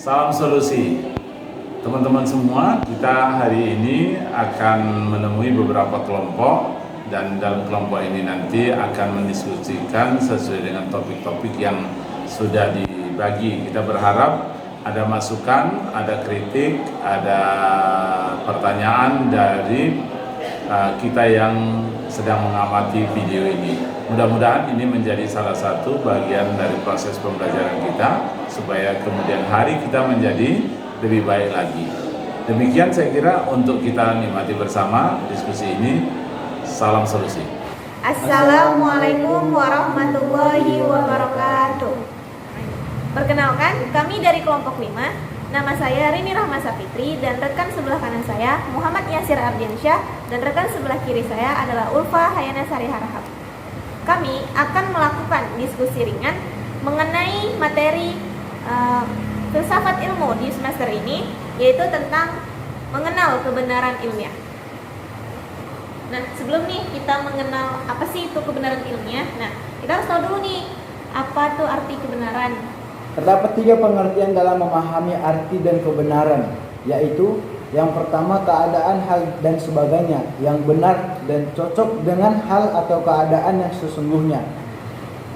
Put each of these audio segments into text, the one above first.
Salam solusi. Teman-teman semua, kita hari ini akan menemui beberapa kelompok dan dalam kelompok ini nanti akan mendiskusikan sesuai dengan topik-topik yang sudah dibagi. Kita berharap ada masukan, ada kritik, ada pertanyaan dari kita yang sedang mengamati video ini. Mudah-mudahan ini menjadi salah satu bagian dari proses pembelajaran kita supaya kemudian hari kita menjadi lebih baik lagi. Demikian saya kira untuk kita nikmati bersama diskusi ini. Salam solusi. Assalamualaikum warahmatullahi wabarakatuh. Perkenalkan, kami dari kelompok 5. Nama saya Rini Rahma Safitri dan rekan sebelah kanan saya Muhammad Yasir Ardiansyah dan rekan sebelah kiri saya adalah Ulfa Hayana Sari Harahap. Kami akan melakukan diskusi ringan mengenai materi filsafat ilmu di semester ini, yaitu tentang mengenal kebenaran ilmiah. Nah, sebelum nih kita mengenal apa sih itu kebenaran ilmiah, kita harus tahu dulu nih apa tuh arti kebenaran. Terdapat 3 pengertian dalam memahami arti dan kebenaran, yaitu yang pertama keadaan, hal, dan sebagainya yang benar dan cocok dengan hal atau keadaan yang sesungguhnya.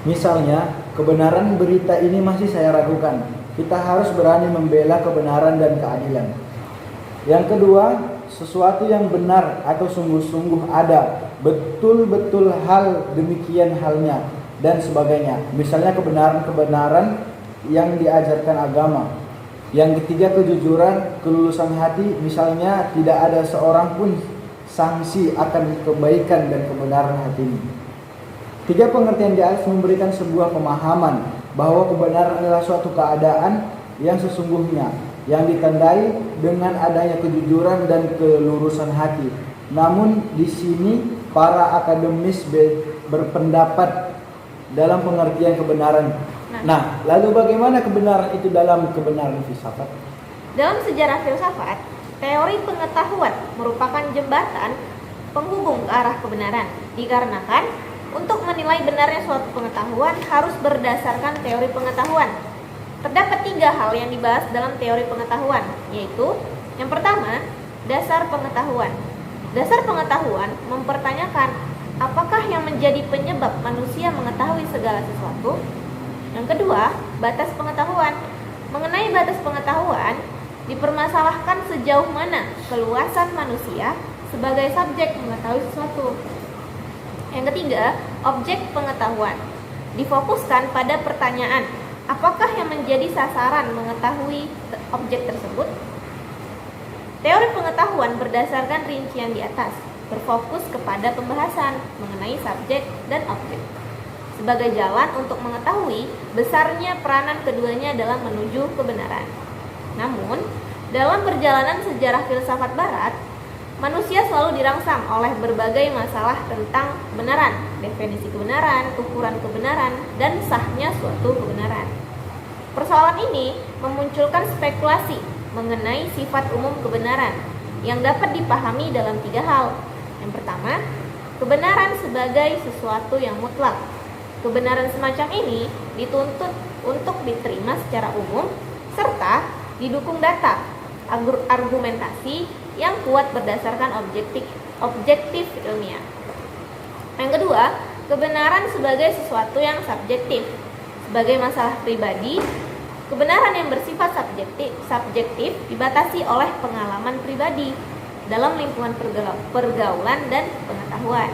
Misalnya, kebenaran berita ini masih saya ragukan. Kita harus berani membela kebenaran dan keadilan. Yang kedua, sesuatu yang benar atau sungguh-sungguh ada, betul-betul hal demikian halnya, dan sebagainya. Misalnya kebenaran-kebenaran yang diajarkan agama. Yang ketiga, kejujuran, kelulusan hati, misalnya tidak ada seorang pun sangsi akan kebaikan dan kebenaran hati ini. 3 pengertian di atas memberikan sebuah pemahaman bahwa kebenaran adalah suatu keadaan yang sesungguhnya, yang ditandai dengan adanya kejujuran dan kelurusan hati. Namun di sini para akademis berpendapat dalam pengertian kebenaran. Nah, lalu bagaimana kebenaran itu dalam kebenaran filsafat? Dalam sejarah filsafat, teori pengetahuan merupakan jembatan penghubung ke arah kebenaran. Dikarenakan untuk menilai benarnya suatu pengetahuan harus berdasarkan teori pengetahuan. Terdapat 3 hal yang dibahas dalam teori pengetahuan, yaitu yang pertama, dasar pengetahuan. Dasar pengetahuan mempertanyakan apakah yang menjadi penyebab manusia mengetahui segala sesuatu. Yang kedua, batas pengetahuan. Mengenai batas pengetahuan, dipermasalahkan sejauh mana keluasan manusia sebagai subjek mengetahui sesuatu. Yang ketiga, objek pengetahuan. Difokuskan pada pertanyaan, apakah yang menjadi sasaran mengetahui objek tersebut? Teori pengetahuan berdasarkan rincian di atas, berfokus kepada pembahasan mengenai subjek dan objek. Sebagai jalan untuk mengetahui besarnya peranan keduanya dalam menuju kebenaran. Namun, dalam perjalanan sejarah filsafat barat, manusia selalu dirangsang oleh berbagai masalah tentang kebenaran, definisi kebenaran, ukuran kebenaran, dan sahnya suatu kebenaran. Persoalan ini memunculkan spekulasi mengenai sifat umum kebenaran yang dapat dipahami dalam 3 hal. Yang pertama, kebenaran sebagai sesuatu yang mutlak. Kebenaran semacam ini dituntut untuk diterima secara umum serta didukung data, argumentasi yang kuat berdasarkan objektif ilmiah. Yang kedua, kebenaran sebagai sesuatu yang subjektif. Sebagai masalah pribadi, kebenaran yang bersifat subjektif dibatasi oleh pengalaman pribadi dalam lingkungan pergaulan dan pengetahuan.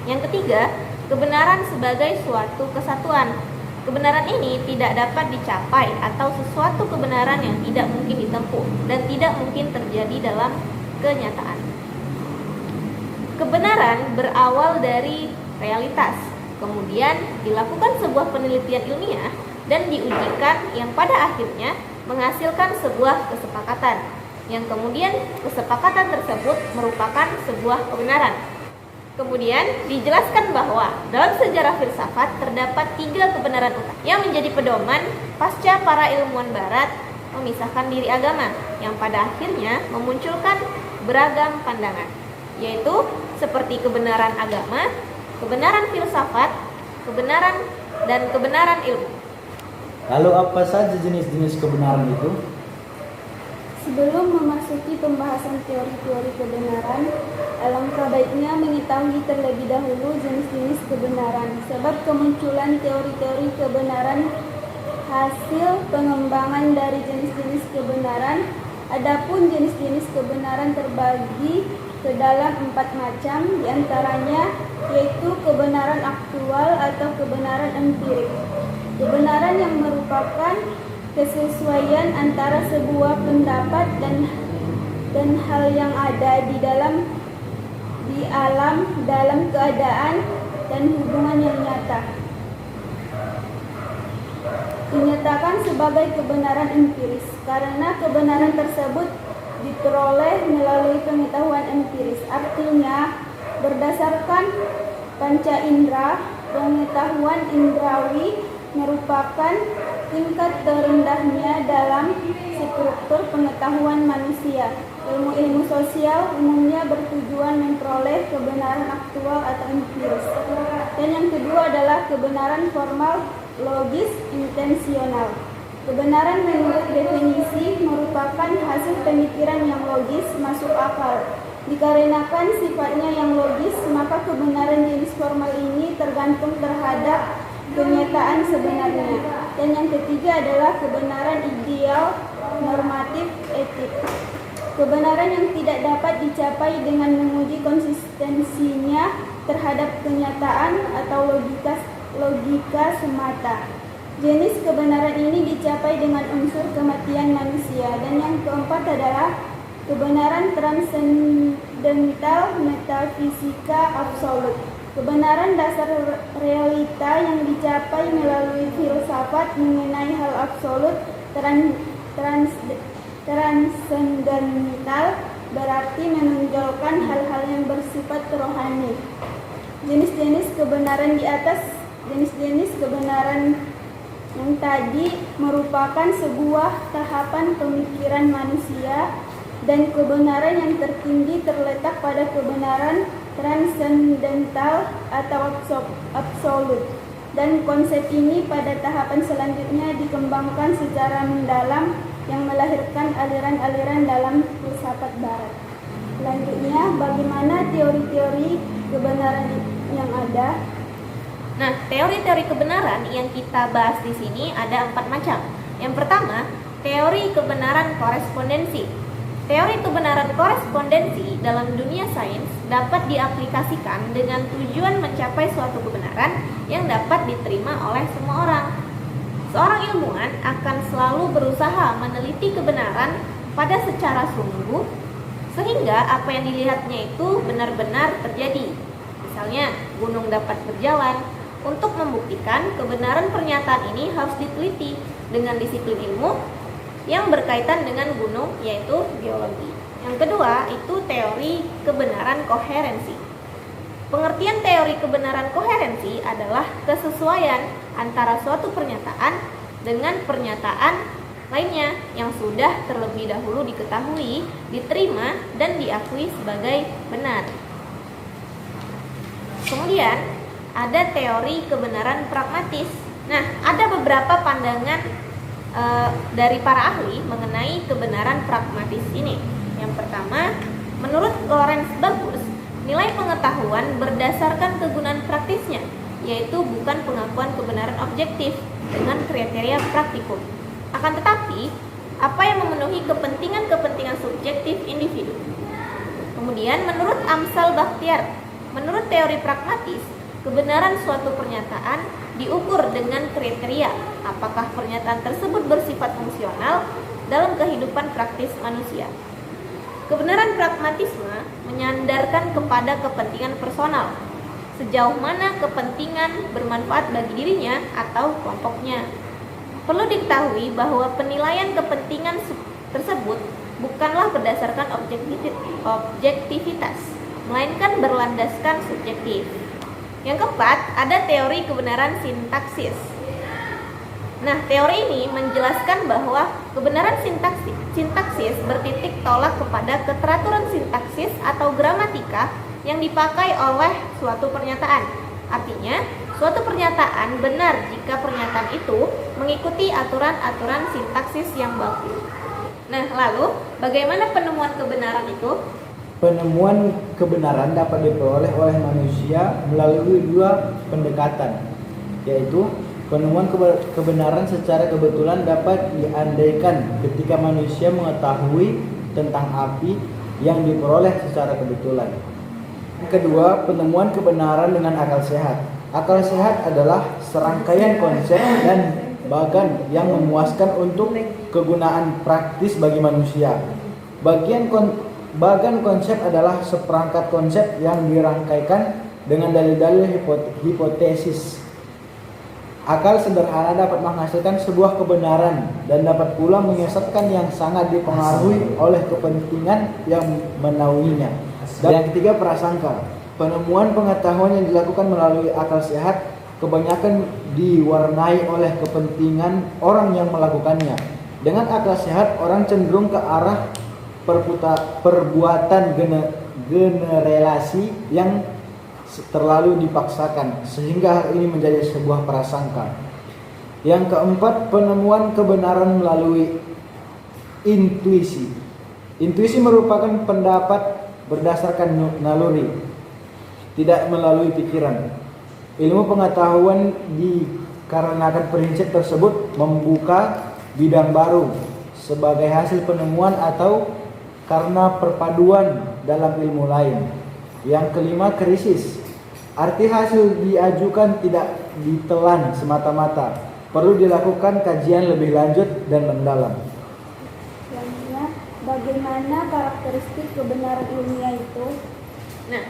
Yang ketiga, kebenaran sebagai suatu kesatuan. Kebenaran ini tidak dapat dicapai atau sesuatu kebenaran yang tidak mungkin ditempuh dan tidak mungkin terjadi dalam kenyataan. Kebenaran berawal dari realitas, kemudian dilakukan sebuah penelitian ilmiah dan diujikan yang pada akhirnya menghasilkan sebuah kesepakatan, yang kemudian kesepakatan tersebut merupakan sebuah kebenaran. Kemudian dijelaskan bahwa dalam sejarah filsafat terdapat 3 kebenaran utama yang menjadi pedoman pasca para ilmuwan barat memisahkan diri agama, yang pada akhirnya memunculkan beragam pandangan, yaitu seperti kebenaran agama, kebenaran filsafat, kebenaran dan kebenaran ilmu. Lalu apa saja jenis-jenis kebenaran itu? Sebelum memasuki pembahasan teori-teori kebenaran, alangkah baiknya mengetahui terlebih dahulu jenis-jenis kebenaran, sebab kemunculan teori-teori kebenaran hasil pengembangan dari jenis-jenis kebenaran. Adapun jenis-jenis kebenaran terbagi ke dalam 4 macam, diantaranya yaitu kebenaran aktual atau kebenaran empirik. Kebenaran yang merupakan kesesuaian antara sebuah pendapat dan hal yang ada di alam dalam keadaan dan hubungan yang nyata. Dinyatakan sebagai kebenaran empiris karena kebenaran tersebut diperoleh melalui pengetahuan empiris. Artinya, berdasarkan panca indera, pengetahuan indrawi merupakan tingkat terendahnya dalam struktur pengetahuan manusia. Ilmu-ilmu sosial umumnya bertujuan memperoleh kebenaran aktual atau empiris. Dan yang kedua adalah kebenaran formal, logis, intensional. Kebenaran menurut definisi merupakan hasil pemikiran yang logis, masuk akal. Dikarenakan sifatnya yang logis, maka kebenaran jenis formal ini tergantung terhadap kenyataan sebenarnya. Dan yang ketiga adalah kebenaran ideal, normatif, etik. Kebenaran yang tidak dapat dicapai dengan menguji konsistensinya terhadap kenyataan atau logika semata. Jenis kebenaran ini dicapai dengan unsur kematian manusia. Dan yang keempat adalah kebenaran transendental, metafisika absolut. Kebenaran dasar realita yang dicapai melalui filsafat mengenai hal absolut. Transendental berarti menonjolkan hal-hal yang bersifat rohani. Jenis-jenis kebenaran di atas, jenis-jenis kebenaran yang tadi merupakan sebuah tahapan pemikiran manusia, dan kebenaran yang tertinggi terletak pada kebenaran transendental atau absolut. Dan konsep ini pada tahapan selanjutnya dikembangkan secara mendalam yang melahirkan aliran-aliran dalam filsafat barat. Selanjutnya, bagaimana teori-teori kebenaran yang ada? Nah, teori-teori kebenaran yang kita bahas di sini ada 4 macam. Yang pertama, teori kebenaran korespondensi. Teori kebenaran korespondensi dalam dunia sains dapat diaplikasikan dengan tujuan mencapai suatu kebenaran yang dapat diterima oleh semua orang. Seorang ilmuwan akan selalu berusaha meneliti kebenaran pada secara sungguh sehingga apa yang dilihatnya itu benar-benar terjadi. Misalnya, gunung dapat berjalan. Untuk membuktikan kebenaran pernyataan ini harus diteliti dengan disiplin ilmu yang berkaitan dengan gunung, yaitu geologi. Yang kedua itu teori kebenaran koherensi. Pengertian teori kebenaran koherensi adalah kesesuaian antara suatu pernyataan dengan pernyataan lainnya yang sudah terlebih dahulu diketahui, diterima, dan diakui sebagai benar. Kemudian ada teori kebenaran pragmatis. Nah, ada beberapa pandangan dari para ahli mengenai kebenaran pragmatis ini. Yang pertama, menurut Lawrence Bagus, nilai pengetahuan berdasarkan kegunaan praktisnya, yaitu bukan pengakuan kebenaran objektif dengan kriteria praktikum. Akan tetapi, apa yang memenuhi kepentingan-kepentingan subjektif individu. Kemudian, menurut Amsal Bakhtiar, menurut teori pragmatis, kebenaran suatu pernyataan diukur dengan kriteria apakah pernyataan tersebut bersifat fungsional dalam kehidupan praktis manusia. Kebenaran pragmatisme menyandarkan kepada kepentingan personal, sejauh mana kepentingan bermanfaat bagi dirinya atau kelompoknya. Perlu diketahui bahwa penilaian kepentingan tersebut bukanlah berdasarkan objektivitas, melainkan berlandaskan subjektif. Yang keempat, ada teori kebenaran sintaksis. Nah, teori ini menjelaskan bahwa kebenaran sintaksis bertitik tolak kepada keteraturan sintaksis atau gramatika yang dipakai oleh suatu pernyataan. Artinya, suatu pernyataan benar jika pernyataan itu mengikuti aturan-aturan sintaksis yang baku. Nah, lalu bagaimana penemuan kebenaran itu? Penemuan kebenaran dapat diperoleh oleh manusia melalui dua pendekatan, yaitu penemuan kebenaran secara kebetulan dapat diandaikan ketika manusia mengetahui tentang api yang diperoleh secara kebetulan. Kedua, penemuan kebenaran dengan akal sehat. Akal sehat adalah serangkaian konsep dan bagan yang memuaskan untuk kegunaan praktis bagi manusia. Bagan konsep adalah seperangkat konsep yang dirangkaikan dengan dalil-dalil hipotesis. Akal sederhana dapat menghasilkan sebuah kebenaran dan dapat pula menyesatkan yang sangat dipengaruhi oleh kepentingan yang menaunginya. Dan yang ketiga, prasangka. Penemuan pengetahuan yang dilakukan melalui akal sehat kebanyakan diwarnai oleh kepentingan orang yang melakukannya. Dengan akal sehat, orang cenderung ke arah perbuatan generalisasi yang terlalu dipaksakan, sehingga hal ini menjadi sebuah prasangka. Yang keempat, penemuan kebenaran melalui intuisi. Intuisi merupakan pendapat berdasarkan naluri, tidak melalui pikiran. Ilmu pengetahuan dikarenakan prinsip tersebut membuka bidang baru sebagai hasil penemuan atau karena perpaduan dalam ilmu lain. Yang kelima, krisis. Arti hasil diajukan tidak ditelan semata-mata, perlu dilakukan kajian lebih lanjut dan mendalam. Selanjutnya, bagaimana karakteristik kebenaran ilmiah itu? Nah,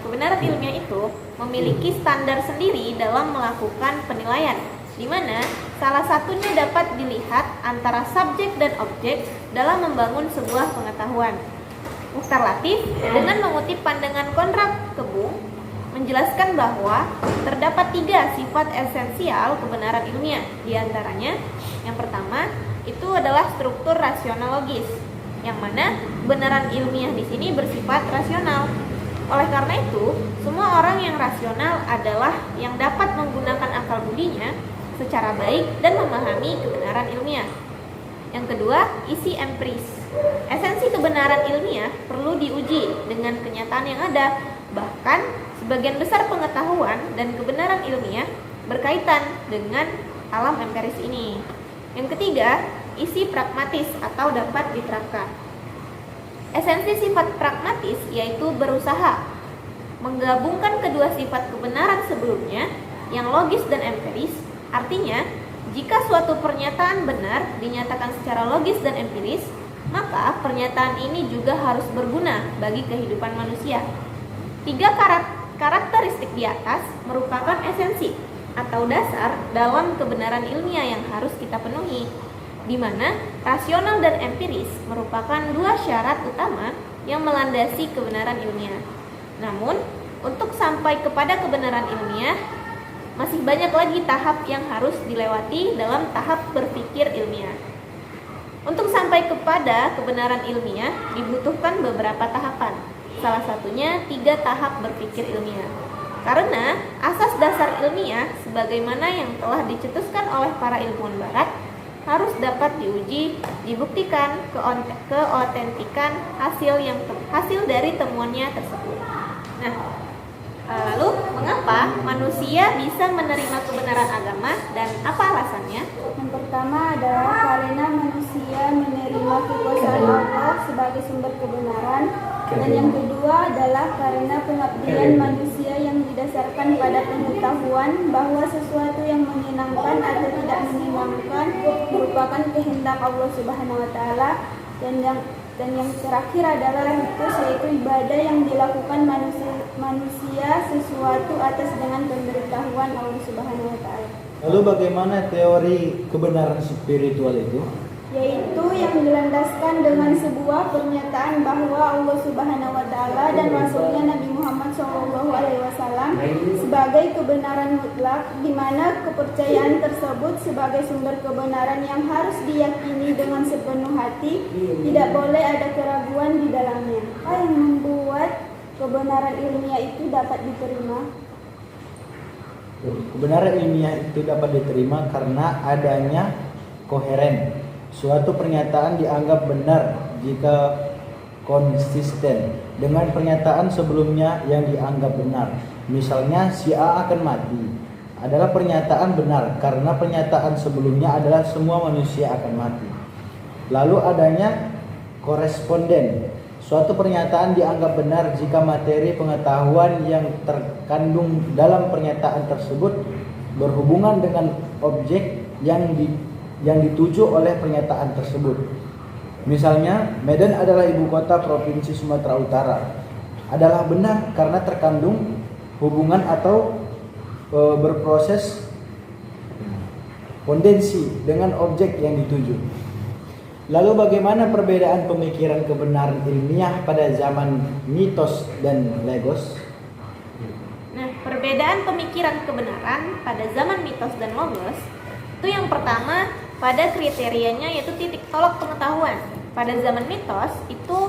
kebenaran ilmiah itu memiliki standar sendiri dalam melakukan penilaian, di mana salah satunya dapat dilihat antara subjek dan objek dalam membangun sebuah pengetahuan. Mukhtar Latif dengan mengutip pandangan Konrad Kebun menjelaskan bahwa terdapat 3 sifat esensial kebenaran ilmiah. Di antaranya, yang pertama itu adalah struktur rasional logis, yang mana kebenaran ilmiah di sini bersifat rasional. Oleh karena itu, semua orang yang rasional adalah yang dapat menggunakan akal budinya secara baik dan memahami kebenaran ilmiah. Yang kedua, isi empiris. Esensi kebenaran ilmiah perlu diuji dengan kenyataan yang ada. Bahkan, sebagian besar pengetahuan dan kebenaran ilmiah berkaitan dengan alam empiris ini. Yang ketiga, isi pragmatis atau dapat diterapkan. Esensi sifat pragmatis yaitu berusaha menggabungkan kedua sifat kebenaran sebelumnya yang logis dan empiris. Artinya, jika suatu pernyataan benar dinyatakan secara logis dan empiris, maka pernyataan ini juga harus berguna bagi kehidupan manusia. 3 karakteristik di atas merupakan esensi atau dasar dalam kebenaran ilmiah yang harus kita penuhi, di mana rasional dan empiris merupakan 2 syarat utama yang melandasi kebenaran ilmiah. Namun, untuk sampai kepada kebenaran ilmiah, masih banyak lagi tahap yang harus dilewati dalam tahap berpikir ilmiah. Untuk sampai kepada kebenaran ilmiah dibutuhkan beberapa tahapan. Salah satunya 3 tahap berpikir ilmiah. Karena asas dasar ilmiah sebagaimana yang telah dicetuskan oleh para ilmuwan barat harus dapat diuji, dibuktikan keautentikan hasil dari temuannya tersebut. Nah, lalu mengapa manusia bisa menerima kebenaran agama dan apa alasannya? Yang pertama adalah karena manusia menerima kekuasaan Allah sebagai sumber kebenaran, dan yang kedua adalah karena pengabdian manusia yang didasarkan pada pengetahuan bahwa sesuatu yang menyenangkan atau tidak menyenangkan merupakan kehendak Allah Subhanahu wa taala, dan yang terakhir adalah yaitu ibadah yang dilakukan manusia sesuatu atas dengan pemberitahuan Allah Subhanahu wa taala. Lalu bagaimana teori kebenaran spiritual itu? Yaitu yang dilandaskan dengan sebuah pernyataan bahwa Allah Subhanahu wa taala dan Rasulnya Nabi Muhammad SAW sebagai kebenaran mutlak, di mana kepercayaan tersebut sebagai sumber kebenaran yang harus diyakini dengan sepenuh hati, tidak boleh ada keraguan di dalamnya. Apa yang membuat kebenaran ilmiah itu dapat diterima? Kebenaran ilmiah itu dapat diterima karena adanya koheren Suatu pernyataan dianggap benar jika konsisten dengan pernyataan sebelumnya yang dianggap benar. Misalnya, si A akan mati adalah pernyataan benar karena pernyataan sebelumnya adalah semua manusia akan mati. Lalu adanya koresponden. Suatu pernyataan dianggap benar jika materi pengetahuan yang terkandung dalam pernyataan tersebut berhubungan dengan objek yang dituju oleh pernyataan tersebut. Misalnya, Medan adalah ibu kota Provinsi Sumatera Utara. Adalah benar karena terkandung hubungan atau berproses pondensi dengan objek yang dituju. Lalu bagaimana perbedaan pemikiran kebenaran ilmiah pada zaman mitos dan logos? Nah, perbedaan pemikiran kebenaran pada zaman mitos dan logos itu yang pertama pada kriterianya yaitu titik tolak pengetahuan. Pada zaman mitos itu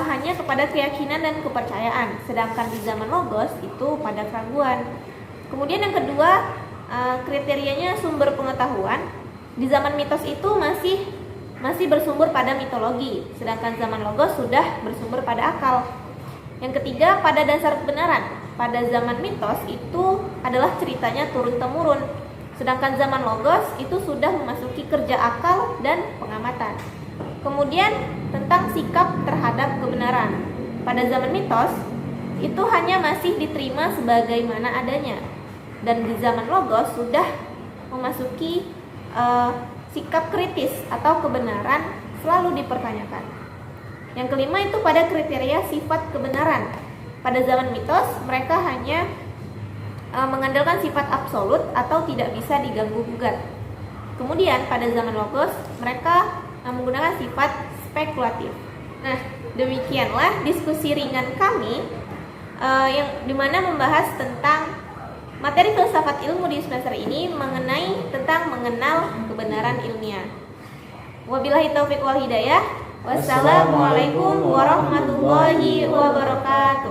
hanya kepada keyakinan dan kepercayaan, sedangkan di zaman logos itu pada keraguan. Kemudian yang kedua, kriterianya sumber pengetahuan. Di zaman mitos itu masih bersumber pada mitologi, sedangkan zaman logos sudah bersumber pada akal. Yang ketiga, pada dasar kebenaran. Pada zaman mitos itu adalah ceritanya turun-temurun, sedangkan zaman logos itu sudah memasuki kerja akal dan pengamatan. Kemudian tentang sikap terhadap kebenaran. Pada zaman mitos itu hanya masih diterima sebagaimana adanya, dan di zaman logos sudah memasuki sikap kritis atau kebenaran selalu dipertanyakan. Yang kelima itu pada kriteria sifat kebenaran. Pada zaman mitos mereka hanya mengandalkan sifat absolut atau tidak bisa diganggu gugat. Kemudian pada zaman logos mereka menggunakan sifat spekulatif. Nah, demikianlah diskusi ringan kami yang dimana membahas tentang materi filsafat ilmu di semester ini mengenai tentang mengenal kebenaran ilmiah. Wabillahi taufiq wal hidayah. Wassalamualaikum warahmatullahi wabarakatuh.